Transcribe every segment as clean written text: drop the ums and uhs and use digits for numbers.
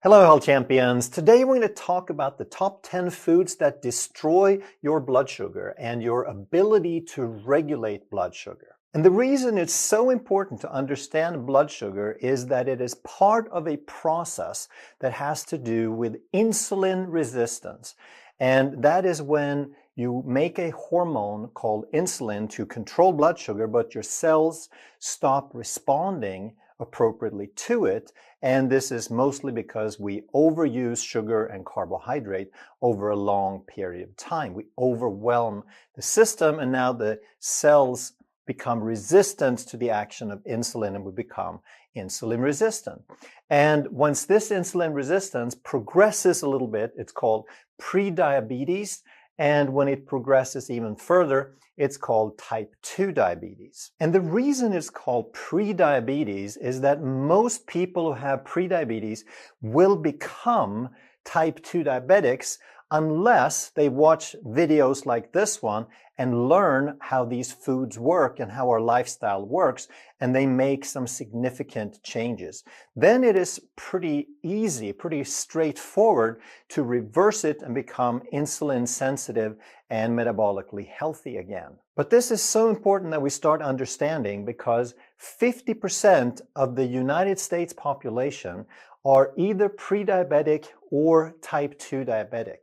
Hello, health champions. Today we're going to talk about the top 10 foods that destroy your blood sugar and your ability to regulate blood sugar. And the reason it's so important to understand blood sugar is that it is part of a process that has to do with insulin resistance. And that is when you make a hormone called insulin to control blood sugar, but your cells stop responding appropriately to it. And this is mostly because we overuse sugar and carbohydrate over a long period of time. We overwhelm the system, and now the cells become resistant to the action of insulin, and we become insulin resistant. And once this insulin resistance progresses a little bit, it's called prediabetes. And when it progresses even further, it's called type 2 diabetes. And the reason it's called prediabetes is that most people who have prediabetes will become type 2 diabetics unless they watch videos like this one and learn how these foods work and how our lifestyle works, and they make some significant changes. Then it is pretty easy, pretty straightforward to reverse it and become insulin sensitive and metabolically healthy again. But this is so important that we start understanding, because 50% of the United States population are either pre-diabetic or type 2 diabetic.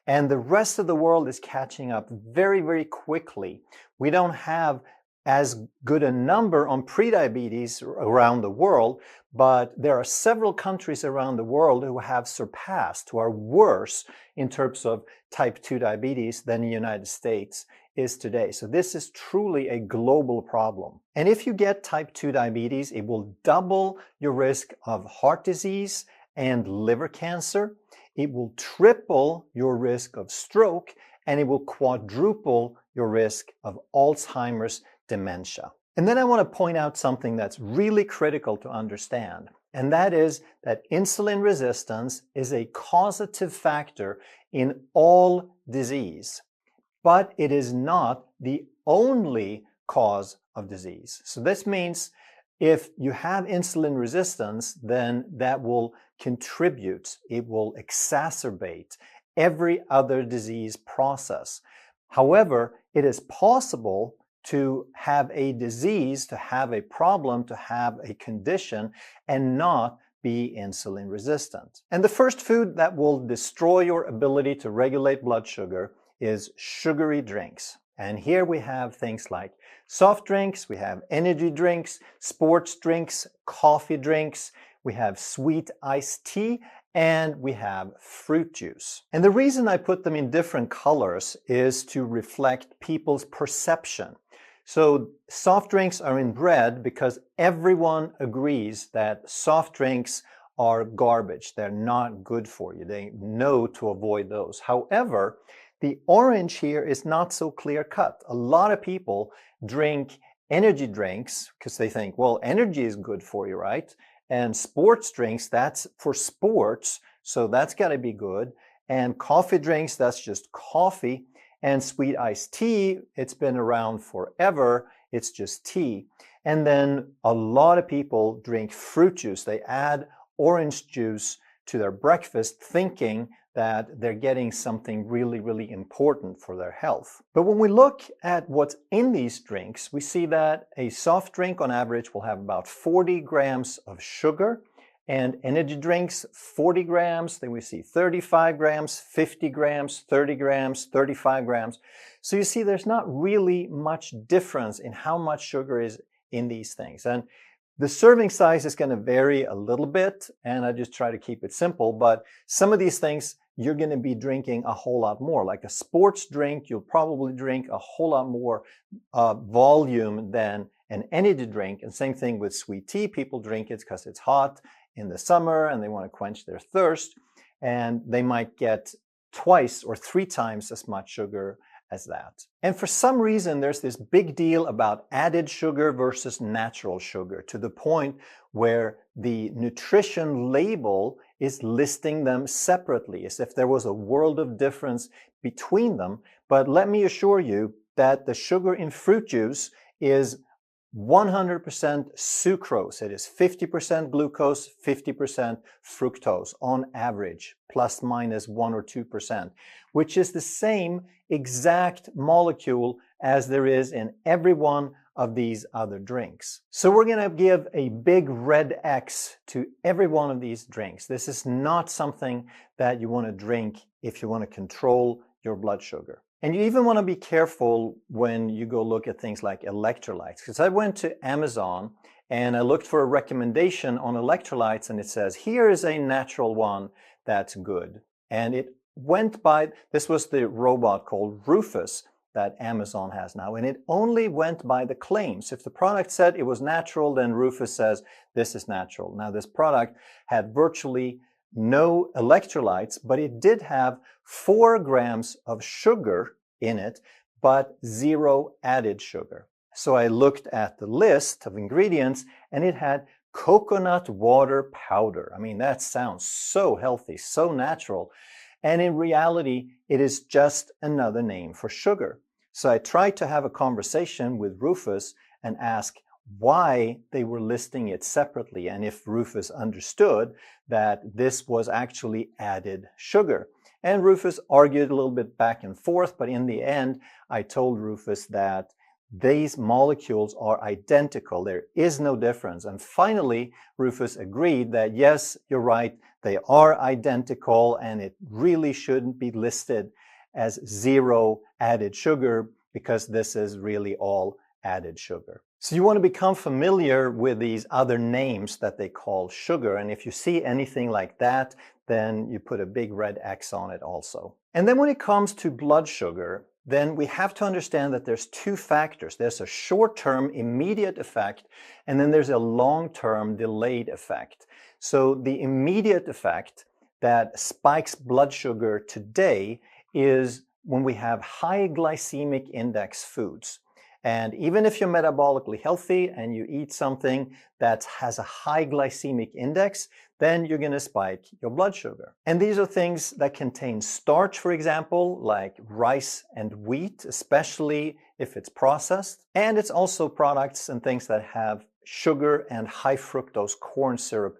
And the rest of the world is catching up very, very quickly. We don't have as good a number on prediabetes around the world, but there are several countries around the world who have surpassed, who are worse in terms of type 2 diabetes than the United States is today. So this is truly a global problem. And if you get type 2 diabetes, it will double your risk of heart disease and liver cancer. It will triple your risk of stroke, and it will quadruple your risk of Alzheimer's dementia. And then I want to point out something that's really critical to understand, and that is that insulin resistance is a causative factor in all disease, but it is not the only cause of disease. So this means if you have insulin resistance, then that will contribute, it will exacerbate every other disease process. However, it is possible to have a disease, to have a problem, to have a condition, and not be insulin resistant. And the first food that will destroy your ability to regulate blood sugar is sugary drinks. And here we have things like soft drinks, we have energy drinks, sports drinks, coffee drinks, we have sweet iced tea, and we have fruit juice. And the reason I put them in different colors is to reflect people's perception. So soft drinks are in red because everyone agrees that soft drinks are garbage. They're not good for you. They know to avoid those. However, the orange here is not so clear cut. A lot of people drink energy drinks because they think, well, energy is good for you, right? And sports drinks, that's for sports, so that's got to be good. And coffee drinks, that's just coffee. And sweet iced tea, it's been around forever, it's just tea. And then a lot of people drink fruit juice. They add orange juice to their breakfast thinking that they're getting something really, really important for their health. But when we look at what's in these drinks, we see that a soft drink on average will have about 40 grams of sugar, and energy drinks 40 grams, then we see 35 grams, 50 grams, 30 grams, 35 grams. So you see there's not really much difference in how much sugar is in these things. And the serving size is going to vary a little bit, and I just try to keep it simple, but some of these things you're going to be drinking a whole lot more. Like a sports drink, you'll probably drink a whole lot more volume than an energy drink. And same thing with sweet tea. People drink it because it's hot in the summer and they want to quench their thirst, and they might get twice or 3 times as much sugar as that. And for some reason, there's this big deal about added sugar versus natural sugar, to the point where the nutrition label is listing them separately, as if there was a world of difference between them. But let me assure you that the sugar in fruit juice is 100% sucrose. It is 50% glucose, 50% fructose on average, plus minus 1 or 2%, which is the same exact molecule as there is in every one of these other drinks. So we're going to give a big red X to every one of these drinks. This is not something that you want to drink if you want to control your blood sugar. And you even want to be careful when you go look at things like electrolytes. Because I went to Amazon and I looked for a recommendation on electrolytes and it says, here is a natural one that's good. And it went by, this was the robot called Rufus that Amazon has now, and it only went by the claims. If the product said it was natural, then Rufus says this is natural. Now this product had virtually no electrolytes, but it did have 4 grams of sugar in it, but 0 added sugar. So I looked at the list of ingredients and it had coconut water powder. I mean, that sounds so healthy, so natural. And in reality, it is just another name for sugar. So I tried to have a conversation with Rufus and ask why they were listing it separately and if Rufus understood that this was actually added sugar. And Rufus argued a little bit back and forth, but in the end, I told Rufus that these molecules are identical. There is no difference. And finally, Rufus agreed that yes, you're right, they are identical and it really shouldn't be listed as 0 added sugar because this is really all added sugar. So you want to become familiar with these other names that they call sugar. And if you see anything like that, then you put a big red X on it also. And then when it comes to blood sugar, then we have to understand that there's 2 factors. There's a short-term immediate effect, and then there's a long-term delayed effect. So the immediate effect that spikes blood sugar today is when we have high glycemic index foods. And even if you're metabolically healthy and you eat something that has a high glycemic index, then you're going to spike your blood sugar. And these are things that contain starch, for example, like rice and wheat, especially if it's processed. And it's also products and things that have sugar and high fructose corn syrup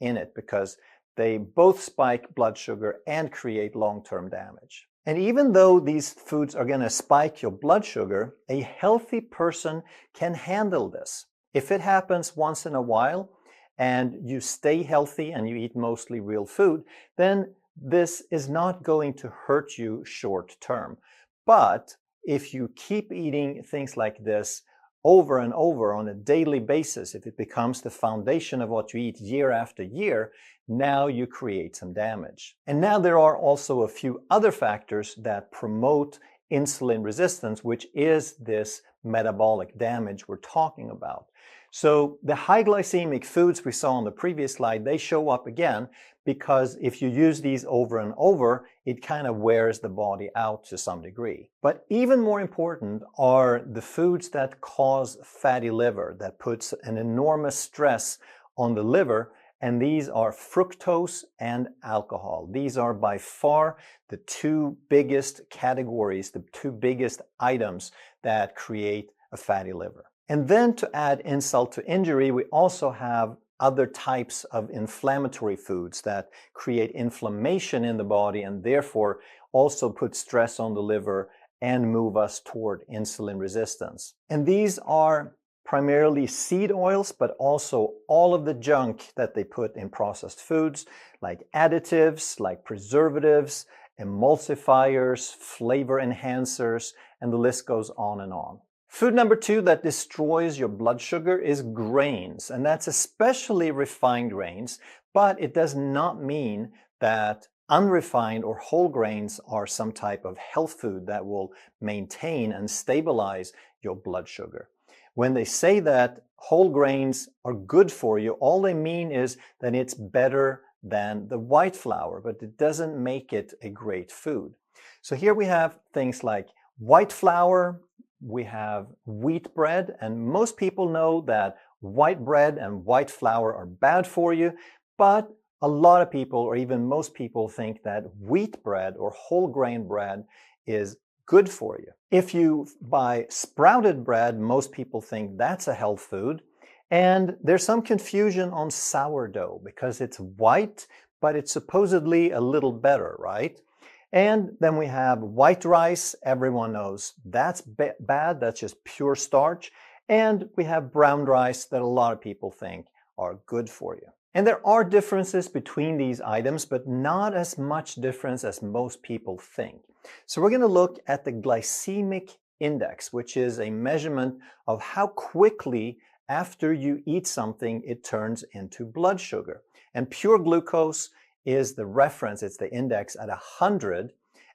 in it because they both spike blood sugar and create long-term damage. And even though these foods are going to spike your blood sugar, a healthy person can handle this. If it happens once in a while and you stay healthy and you eat mostly real food, then this is not going to hurt you short term. But if you keep eating things like this over and over on a daily basis, if it becomes the foundation of what you eat year after year, now you create some damage. And now there are also a few other factors that promote insulin resistance, which is this metabolic damage we're talking about. So the high glycemic foods we saw on the previous slide, they show up again because if you use these over and over, it kind of wears the body out to some degree. But even more important are the foods that cause fatty liver, that puts an enormous stress on the liver, and these are fructose and alcohol. These are by far the 2 biggest categories, the 2 biggest items that create a fatty liver. And then to add insult to injury, we also have other types of inflammatory foods that create inflammation in the body and therefore also put stress on the liver and move us toward insulin resistance. And these are primarily seed oils, but also all of the junk that they put in processed foods, like additives, like preservatives, emulsifiers, flavor enhancers, and the list goes on and on. Food number 2 that destroys your blood sugar is grains, and that's especially refined grains, but it does not mean that unrefined or whole grains are some type of health food that will maintain and stabilize your blood sugar. When they say that whole grains are good for you, all they mean is that it's better than the white flour, but it doesn't make it a great food. So here we have things like white flour, we have wheat bread, and most people know that white bread and white flour are bad for you, but a lot of people, or even most people, think that wheat bread or whole grain bread is good for you. If you buy sprouted bread, most people think that's a health food. And there's some confusion on sourdough because it's white, but it's supposedly a little better, right? And then we have white rice. Everyone knows that's bad. That's just pure starch. And we have brown rice that a lot of people think are good for you. And there are differences between these items, but not as much difference as most people think. So we're going to look at the glycemic index, which is a measurement of how quickly after you eat something it turns into blood sugar. And pure glucose is the reference, it's the index at 100.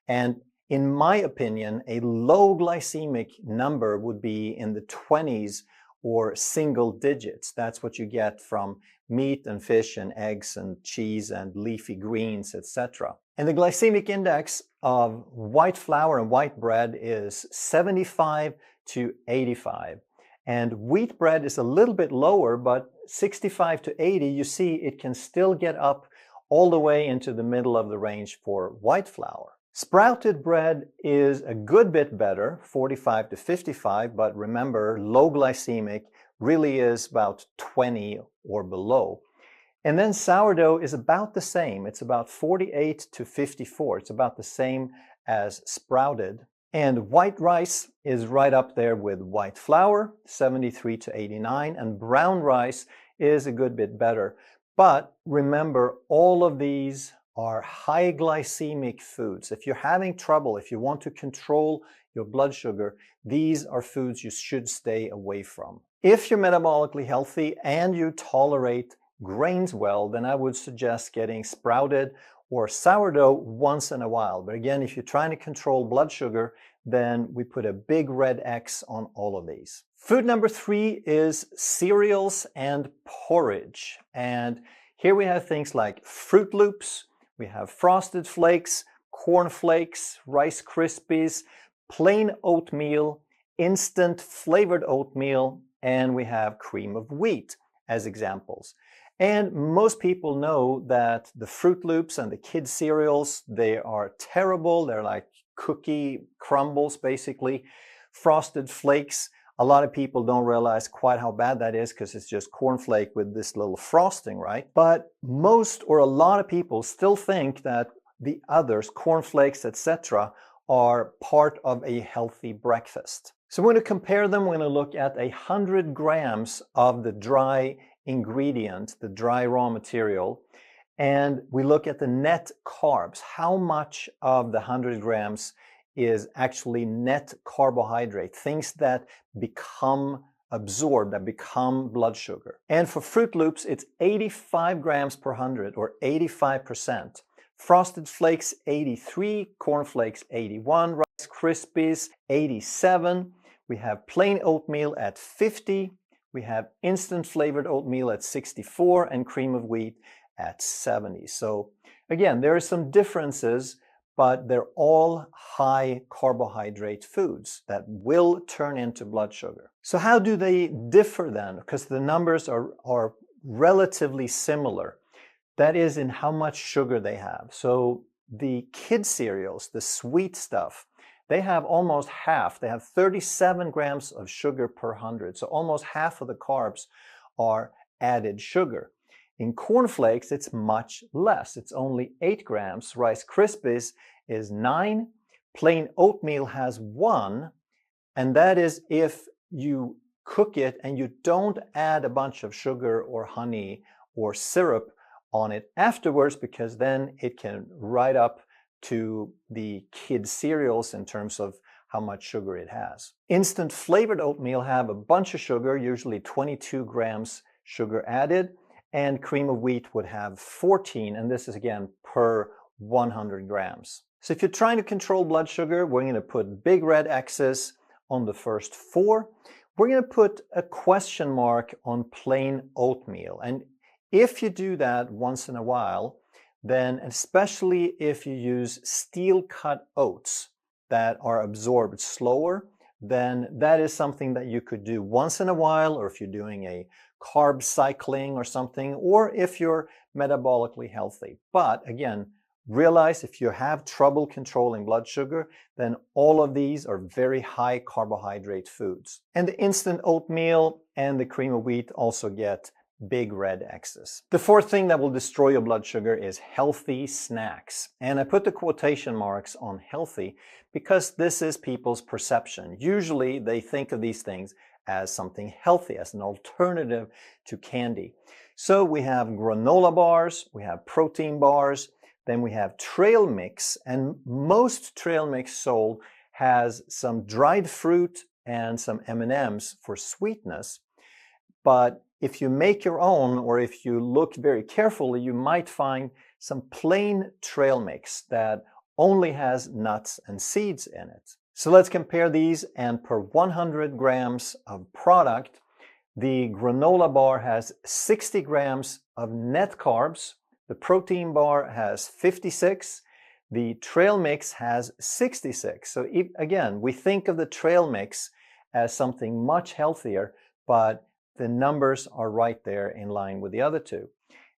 And in my opinion, a low glycemic number would be in the 20s or single digits. That's what you get from meat and fish and eggs and cheese and leafy greens, etc. And the glycemic index of white flour and white bread is 75 to 85. And wheat bread is a little bit lower, but 65 to 80, you see it can still get up all the way into the middle of the range for white flour. Sprouted bread is a good bit better, 45 to 55, but remember, low glycemic really is about 20 or below. And then sourdough is about the same. It's about 48 to 54. It's about the same as sprouted. And white rice is right up there with white flour, 73 to 89, and brown rice is a good bit better. But remember, all of these are high glycemic foods. If you're having trouble, if you want to control your blood sugar, these are foods you should stay away from. If you're metabolically healthy and you tolerate grains well, then I would suggest getting sprouted or sourdough once in a while. But again, if you're trying to control blood sugar, then we put a big red X on all of these. Food number 3 is cereals and porridge. And here we have things like Fruit Loops, we have Frosted Flakes, Corn Flakes, Rice Krispies, plain oatmeal, instant flavored oatmeal, and we have cream of wheat as examples. And most people know that the Fruit Loops and the kids cereals, they are terrible. They're like cookie crumbles, basically. Frosted Flakes, a lot of people don't realize quite how bad that is because it's just cornflake with this little frosting, right? But most or a lot of people still think that the others, cornflakes, etc., are part of a healthy breakfast. So we're going to compare them. We're going to look at 100 grams of the dry ingredient, the dry raw material, and we look at the net carbs. How much of the 100 grams is actually net carbohydrate, things that become absorbed, that become blood sugar. And for Fruit Loops, it's 85 grams per 100 or 85%. Frosted Flakes, 83, Corn Flakes, 81, Rice Krispies, 87. We have plain oatmeal at 50. We have instant flavored oatmeal at 64 and cream of wheat at 70. So again, there are some differences, but they're all high carbohydrate foods that will turn into blood sugar. So how do they differ then? Because the numbers are relatively similar. That is in how much sugar they have. So the kid cereals, the sweet stuff, they have almost half. They have 37 grams of sugar per 100. So almost half of the carbs are added sugar. In Corn Flakes, it's much less. It's only 8 grams. Rice Krispies is 9. Plain oatmeal has 1. And that is if you cook it and you don't add a bunch of sugar or honey or syrup on it afterwards, because then it can ride up to the kid cereals in terms of how much sugar it has. Instant flavored oatmeal have a bunch of sugar, usually 22 grams sugar added, and cream of wheat would have 14, and this is again per 100 grams. So if you're trying to control blood sugar, we're going to put big red X's on the first 4. We're going to put a question mark on plain oatmeal, and if you do that once in a while, then especially if you use steel cut oats that are absorbed slower, then that is something that you could do once in a while, or if you're doing a carb cycling or something, or if you're metabolically healthy. But again, realize if you have trouble controlling blood sugar, then all of these are very high carbohydrate foods. And the instant oatmeal and the cream of wheat also get big red X's. The fourth thing that will destroy your blood sugar is healthy snacks. And I put the quotation marks on healthy because this is people's perception. Usually they think of these things as something healthy, as an alternative to candy. So we have granola bars, we have protein bars, then we have trail mix, and most trail mix sold has some dried fruit and some M&Ms for sweetness. But if you make your own, or if you look very carefully, you might find some plain trail mix that only has nuts and seeds in it. So let's compare these, and per 100 grams of product, the granola bar has 60 grams of net carbs, the protein bar has 56, the trail mix has 66. So again, we think of the trail mix as something much healthier, but the numbers are right there in line with the other two.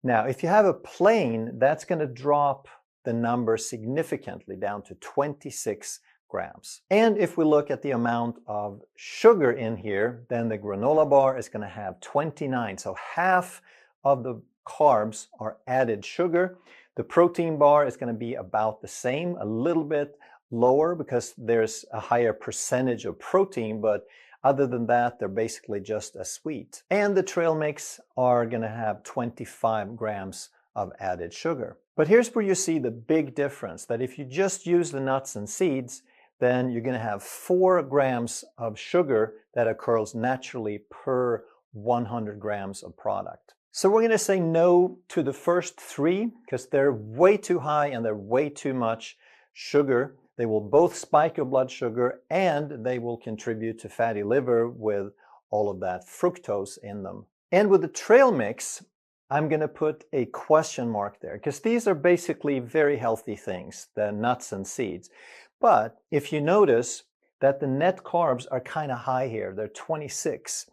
Now, if you have a plain, that's going to drop the number significantly down to 26 grams. And if we look at the amount of sugar in here, then the granola bar is going to have 29. So half of the carbs are added sugar. The protein bar is going to be about the same, a little bit lower because there's a higher percentage of protein, but other than that, they're basically just as sweet. And the trail mix are going to have 25 grams of added sugar. But here's where you see the big difference, that if you just use the nuts and seeds, then you're going to have 4 grams of sugar that occurs naturally per 100 grams of product. So we're going to say no to the first 3 because they're way too high and they're way too much sugar. They will both spike your blood sugar and they will contribute to fatty liver with all of that fructose in them. And with the trail mix, I'm going to put a question mark there because these are basically very healthy things, the nuts and seeds. But if you notice that the net carbs are kind of high here, they're 26.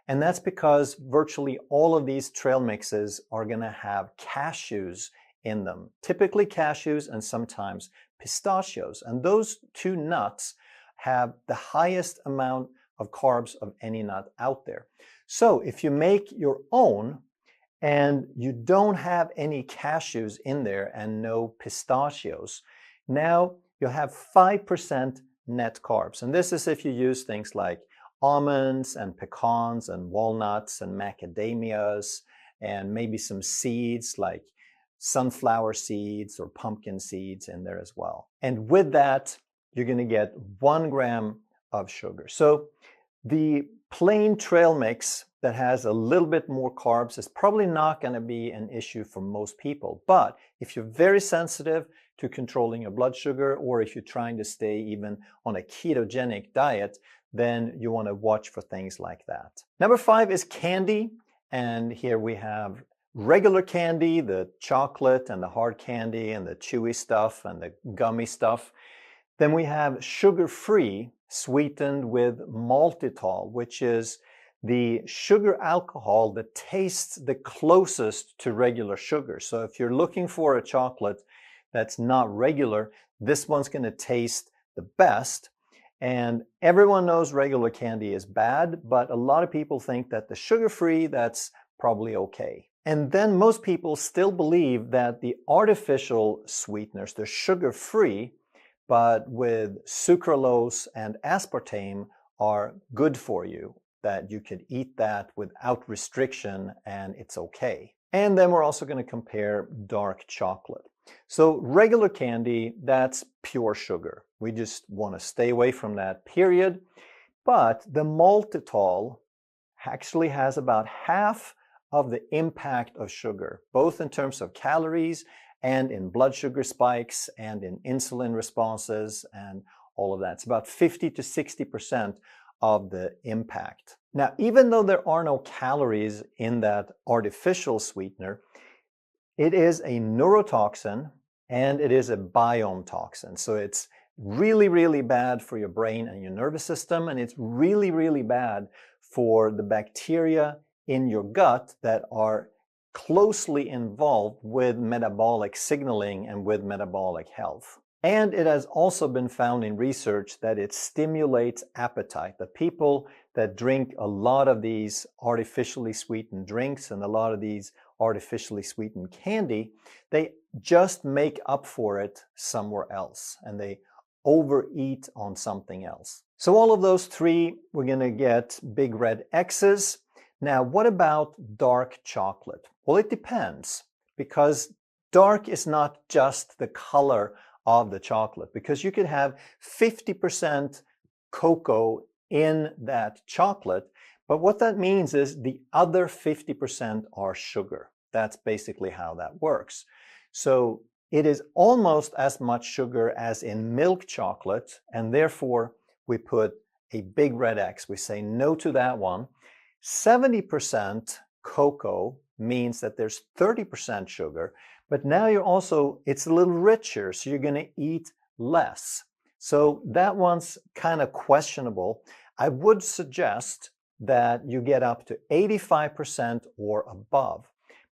And that's because virtually all of these trail mixes are going to have cashews in them, typically cashews and sometimes pistachios. And those two nuts have the highest amount of carbs of any nut out there. So if you make your own and you don't have any cashews in there and no pistachios, now you'll have 5% net carbs. And this is if you use things like almonds and pecans and walnuts and macadamias and maybe some seeds like sunflower seeds or pumpkin seeds in there as well. And with that, you're going to get 1 gram of sugar. So the plain trail mix that has a little bit more carbs is probably not going to be an issue for most people. But if you're very sensitive to controlling your blood sugar, or if you're trying to stay even on a ketogenic diet, then you want to watch for things like that. Number 5 is candy. And here we have regular candy, the chocolate and the hard candy and the chewy stuff and the gummy stuff. Then we have sugar-free, sweetened with maltitol, which is the sugar alcohol that tastes the closest to regular sugar. So if you're looking for a chocolate that's not regular, this one's going to taste the best. And everyone knows regular candy is bad, but a lot of people think that the sugar-free, that's probably okay. And then most people still believe that the artificial sweeteners, they're sugar-free, but with sucralose and aspartame are good for you, that you could eat that without restriction and it's okay. And then we're also going to compare dark chocolate. So regular candy, that's pure sugar. We just want to stay away from that, period. But the maltitol actually has about half of the impact of sugar, both in terms of calories and in blood sugar spikes and in insulin responses and all of that. It's about 50 to 60% of the impact. Now, even though there are no calories in that artificial sweetener, it is a neurotoxin and it is a biome toxin. So it's really, really bad for your brain and your nervous system, and it's really, really bad for the bacteria in your gut that are closely involved with metabolic signaling and with metabolic health. And it has also been found in research that it stimulates appetite. The people that drink a lot of these artificially sweetened drinks and a lot of these artificially sweetened candy, they just make up for it somewhere else, and they overeat on something else. So all of those three, we're going to get big red X's. Now, what about dark chocolate? Well, it depends, because dark is not just the color of the chocolate, because you could have 50% cocoa in that chocolate, but what that means is the other 50% are sugar. That's basically how that works. So it is almost as much sugar as in milk chocolate, and therefore we put a big red X. We say no to that one. 70% cocoa means that there's 30% sugar, but now it's a little richer, so you're going to eat less. So that one's kind of questionable. I would suggest that you get up to 85% or above,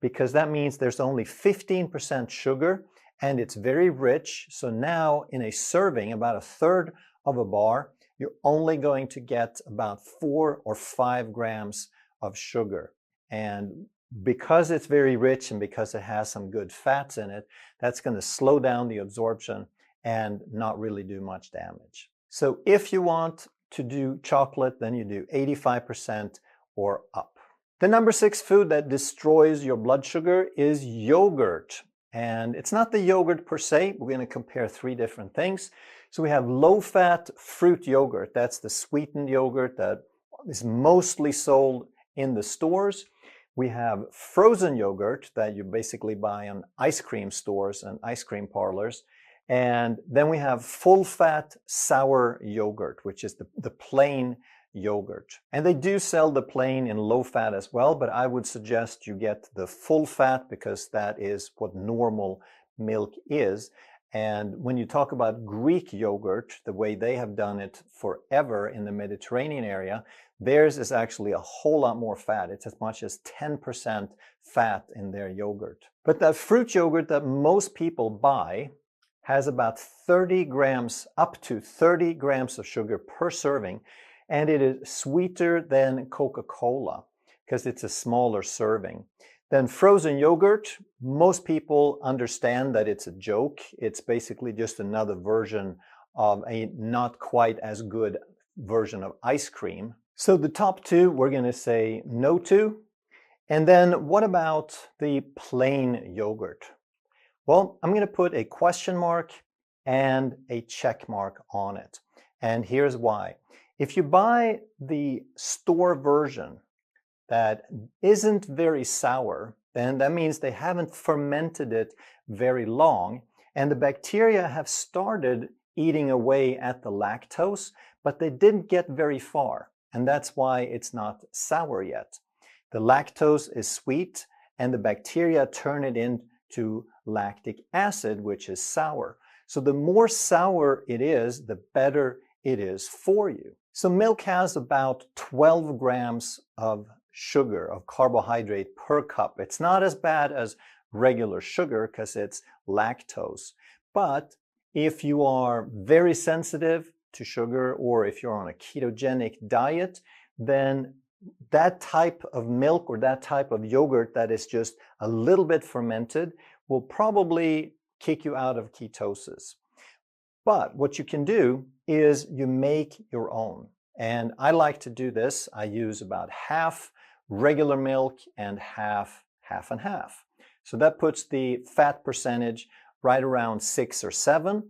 because that means there's only 15% sugar and it's very rich. So now in a serving, about a third of a bar, you're only going to get about 4 or 5 grams of sugar. And because it's very rich and because it has some good fats in it, that's going to slow down the absorption and not really do much damage. So if you want to do chocolate, then you do 85% or up. The number 6 food that destroys your blood sugar is yogurt. And it's not the yogurt per se. We're going to compare 3 different things. So we have low-fat fruit yogurt. That's the sweetened yogurt that is mostly sold in the stores. We have frozen yogurt that you basically buy in ice cream stores and ice cream parlors. And then we have full-fat sour yogurt, which is the plain yogurt. And they do sell the plain in low fat as well, but I would suggest you get the full fat because that is what normal milk is. And when you talk about Greek yogurt, the way they have done it forever in the Mediterranean area, theirs is actually a whole lot more fat. It's as much as 10% fat in their yogurt. But that fruit yogurt that most people buy has about 30 grams, up to 30 grams of sugar per serving. And it is sweeter than Coca-Cola because it's a smaller serving. Then frozen yogurt, most people understand that it's a joke. It's basically just another version of a not quite as good version of ice cream. So the top 2 we're going to say no to. And then what about the plain yogurt? Well, I'm going to put a question mark and a check mark on it. And here's why. If you buy the store version that isn't very sour, then that means they haven't fermented it very long, and the bacteria have started eating away at the lactose, but they didn't get very far, and that's why it's not sour yet. The lactose is sweet, and the bacteria turn it into lactic acid, which is sour. So the more sour it is, the better it is for you. So milk has about 12 grams of sugar, of carbohydrate per cup. It's not as bad as regular sugar because it's lactose. But if you are very sensitive to sugar, or if you're on a ketogenic diet, then that type of milk or that type of yogurt that is just a little bit fermented will probably kick you out of ketosis. But what you can do is you make your own. And I like to do this. I use about half regular milk and half and half. So that puts the fat percentage right around 6 or 7.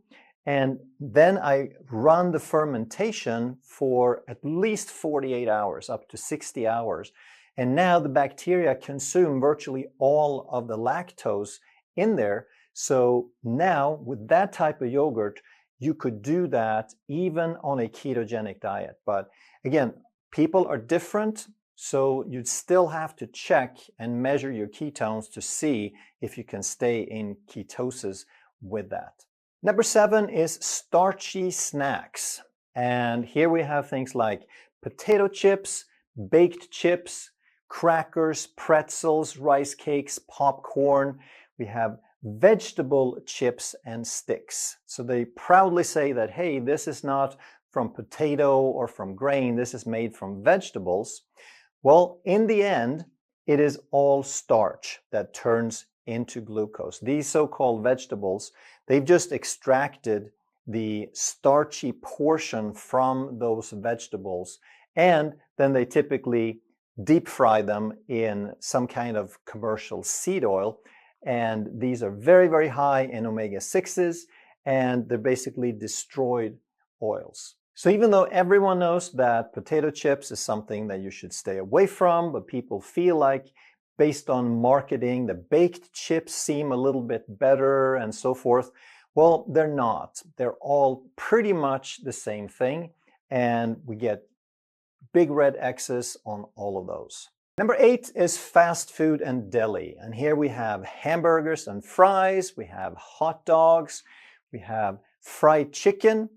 And then I run the fermentation for at least 48 hours, up to 60 hours. And now the bacteria consume virtually all of the lactose in there. So now with that type of yogurt, you could do that even on a ketogenic diet. But again, people are different, so you'd still have to check and measure your ketones to see if you can stay in ketosis with that. Number 7 is starchy snacks. And here we have things like potato chips, baked chips, crackers, pretzels, rice cakes, popcorn. We have vegetable chips and sticks. So they proudly say that, hey, this is not from potato or from grain, this is made from vegetables. Well, in the end, it is all starch that turns into glucose. These so-called vegetables, they've just extracted the starchy portion from those vegetables, and then they typically deep fry them in some kind of commercial seed oil. And these are very, very high in omega-6s, and they're basically destroyed oils. So even though everyone knows that potato chips is something that you should stay away from, but people feel like based on marketing, the baked chips seem a little bit better and so forth. Well, they're not. They're all pretty much the same thing, and we get big red X's on all of those. Number 8 is fast food and deli. And here we have hamburgers and fries, we have hot dogs, we have fried chicken,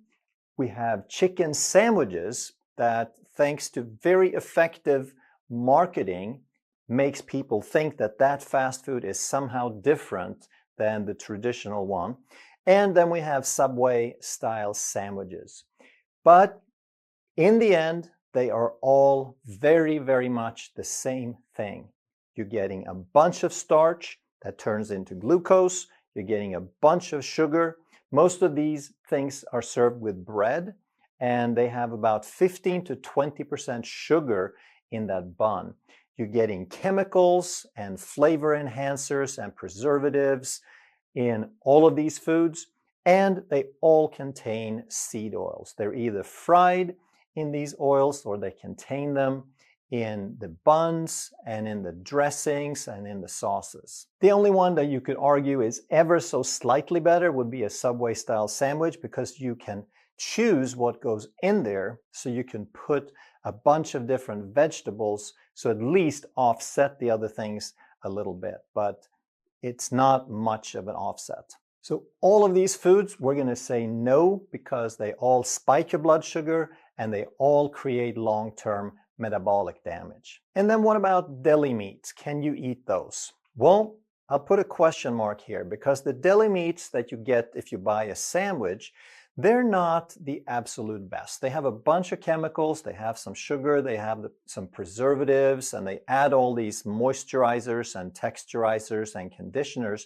we have chicken sandwiches that, thanks to very effective marketing, makes people think that that fast food is somehow different than the traditional one. And then we have Subway style sandwiches. But in the end, they are all very, very much the same thing. You're getting a bunch of starch that turns into glucose. You're getting a bunch of sugar. Most of these things are served with bread, and they have about 15 to 20% sugar in that bun. You're getting chemicals and flavor enhancers and preservatives in all of these foods, and they all contain seed oils. They're either fried in these oils, or they contain them in the buns and in the dressings and in the sauces. The only one that you could argue is ever so slightly better would be a Subway style sandwich, because you can choose what goes in there, so you can put a bunch of different vegetables, so at least offset the other things a little bit, but it's not much of an offset. So all of these foods, we're going to say no, because they all spike your blood sugar and they all create long-term metabolic damage. And then what about deli meats? Can you eat those? Well, I'll put a question mark here, because the deli meats that you get if you buy a sandwich, they're not the absolute best. They have a bunch of chemicals, they have some sugar, they have some preservatives, and they add all these moisturizers and texturizers and conditioners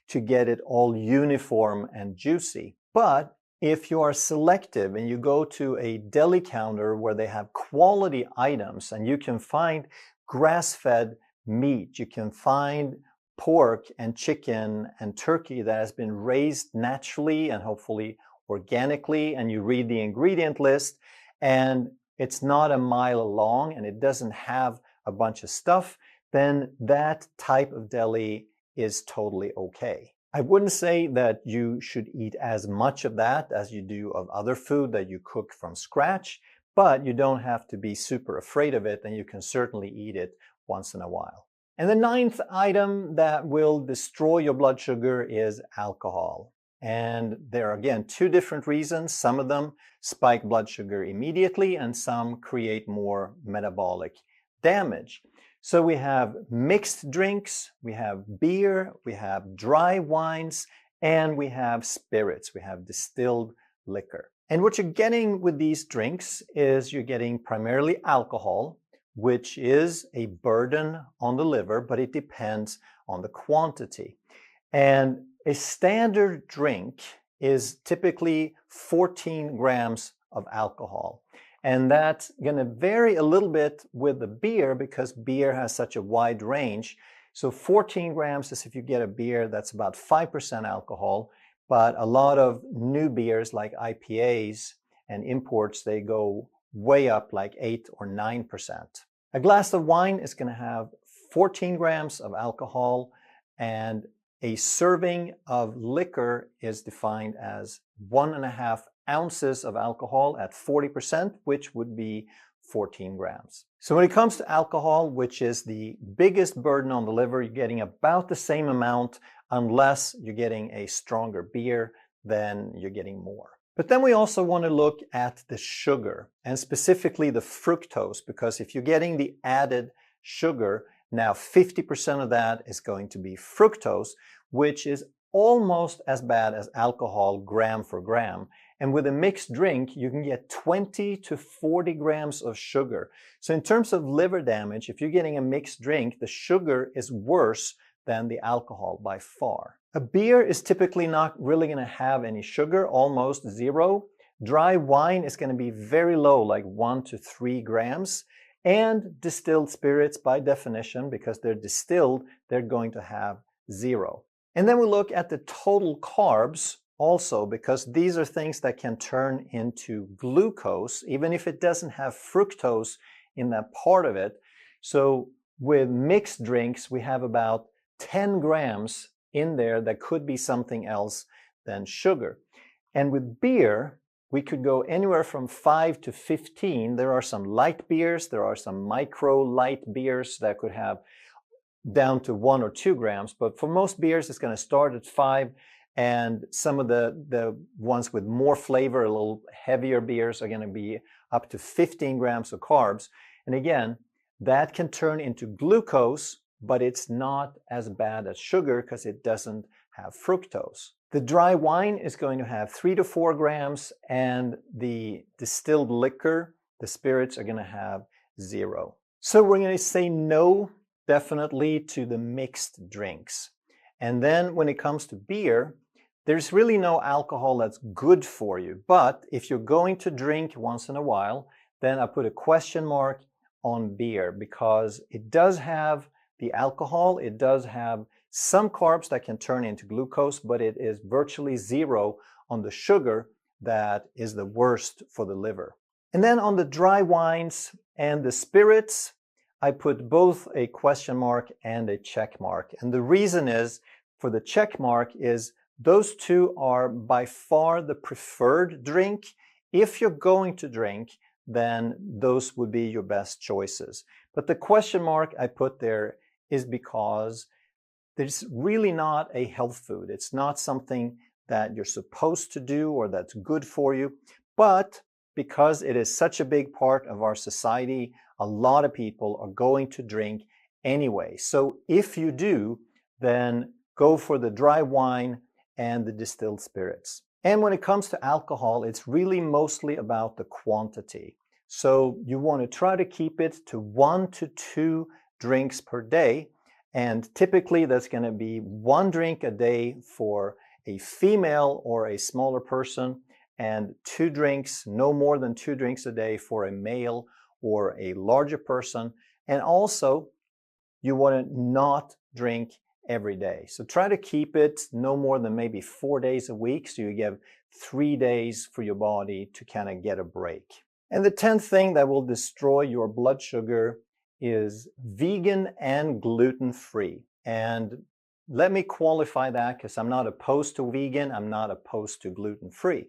to get it all uniform and juicy. But if you are selective and you go to a deli counter where they have quality items, and you can find grass-fed meat, you can find pork and chicken and turkey that has been raised naturally and hopefully organically, and you read the ingredient list and it's not a mile long and it doesn't have a bunch of stuff, then that type of deli is totally okay. I wouldn't say that you should eat as much of that as you do of other food that you cook from scratch, but you don't have to be super afraid of it, and you can certainly eat it once in a while. And the 9th item that will destroy your blood sugar is alcohol. And there are, again, 2 different reasons. Some of them spike blood sugar immediately, and some create more metabolic damage. So we have mixed drinks, we have beer, we have dry wines, and we have spirits. We have distilled liquor. And what you're getting with these drinks is you're getting primarily alcohol, which is a burden on the liver, but it depends on the quantity. And a standard drink is typically 14 grams of alcohol. And that's going to vary a little bit with the beer, because beer has such a wide range. So 14 grams is if you get a beer that's about 5% alcohol, but a lot of new beers like IPAs and imports, they go way up like 8 or 9%. A glass of wine is going to have 14 grams of alcohol, and a serving of liquor is defined as 1.5 ounces of alcohol at 40%, which would be 14 grams. So when it comes to alcohol, which is the biggest burden on the liver, you're getting about the same amount, unless you're getting a stronger beer, then you're getting more. But then we also want to look at the sugar, and specifically the fructose, because if you're getting the added sugar. Now 50% of that is going to be fructose, which is almost as bad as alcohol gram for gram. And with a mixed drink, you can get 20 to 40 grams of sugar. So in terms of liver damage, if you're getting a mixed drink, the sugar is worse than the alcohol by far. A beer is typically not really going to have any sugar, almost zero. Dry wine is going to be very low, like 1 to 3 grams. And distilled spirits, by definition, because they're distilled, they're going to have 0. And then we look at the total carbs also, because these are things that can turn into glucose, even if it doesn't have fructose in that part of it. So with mixed drinks, we have about 10 grams in there that could be something else than sugar. And with beer, we could go anywhere from 5 to 15. There are some light beers, there are some micro light beers that could have down to 1 or 2 grams. But for most beers, it's going to start at 5. And some of the ones with more flavor, a little heavier beers, are going to be up to 15 grams of carbs. And again, that can turn into glucose, but it's not as bad as sugar because it doesn't have fructose. The dry wine is going to have 3 to 4 grams, and the distilled liquor, the spirits, are going to have 0. So we're going to say no, definitely, to the mixed drinks. And then when it comes to beer, there's really no alcohol that's good for you. But if you're going to drink once in a while, then I put a question mark on beer, because it does have the alcohol, it does have some carbs that can turn into glucose, but it is virtually 0 on the sugar that is the worst for the liver. And then on the dry wines and the spirits, I put both a question mark and a check mark. And the reason is, for the check mark, is those two are by far the preferred drink. If you're going to drink, then those would be your best choices. But the question mark I put there is because it's really not a health food. It's not something that you're supposed to do or that's good for you. But because it is such a big part of our society, a lot of people are going to drink anyway. So if you do, then go for the dry wine and the distilled spirits. And when it comes to alcohol, it's really mostly about the quantity. So you want to try to keep it to 1 to 2 drinks per day. And typically that's going to be 1 drink a day for a female or a smaller person, and 2 drinks, no more than 2 drinks a day for a male or a larger person. And also, you want to not drink every day. So try to keep it no more than maybe 4 days a week, so you give 3 days for your body to kind of get a break. And the 10th thing that will destroy your blood sugar is vegan and gluten-free. And let me qualify that, because I'm not opposed to vegan, I'm not opposed to gluten-free.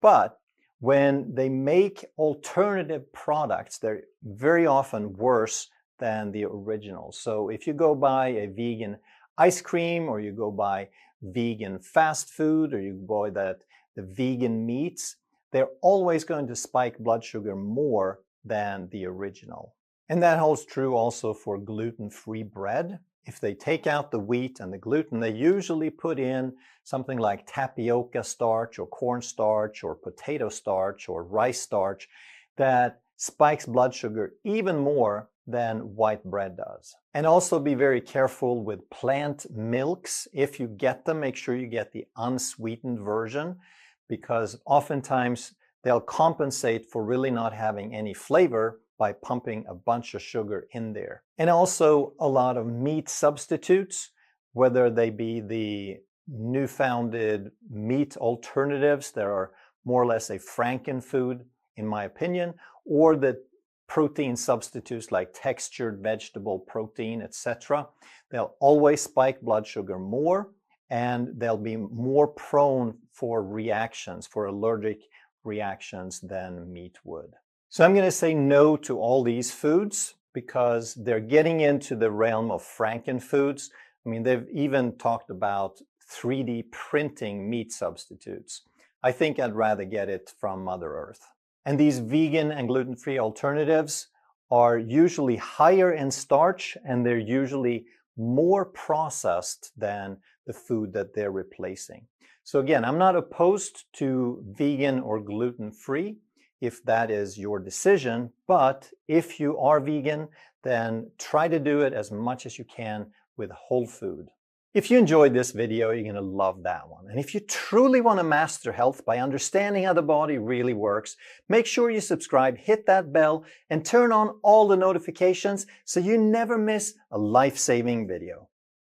But when they make alternative products, they're very often worse than the original. So if you go buy a vegan ice cream, or you go buy vegan fast food, or you buy the vegan meats, they're always going to spike blood sugar more than the original. And that holds true also for gluten-free bread. If they take out the wheat and the gluten, they usually put in something like tapioca starch or cornstarch or potato starch or rice starch that spikes blood sugar even more than white bread does. And also be very careful with plant milks. If you get them, make sure you get the unsweetened version, because oftentimes they'll compensate for really not having any flavor by pumping a bunch of sugar in there. And also a lot of meat substitutes, whether they be the newfounded meat alternatives that are more or less a frankenfood, in my opinion, or the protein substitutes like textured vegetable protein, etc. They'll always spike blood sugar more, and they'll be more prone for reactions, for allergic reactions, than meat would. So I'm going to say no to all these foods because they're getting into the realm of frankenfoods. I mean, they've even talked about 3D printing meat substitutes. I think I'd rather get it from Mother Earth. And these vegan and gluten-free alternatives are usually higher in starch and they're usually more processed than the food that they're replacing. So again, I'm not opposed to vegan or gluten-free if that is your decision, but if you are vegan, then try to do it as much as you can with whole food. If you enjoyed this video, you're going to love that one. And if you truly want to master health by understanding how the body really works, make sure you subscribe, hit that bell, and turn on all the notifications so you never miss a life-saving video.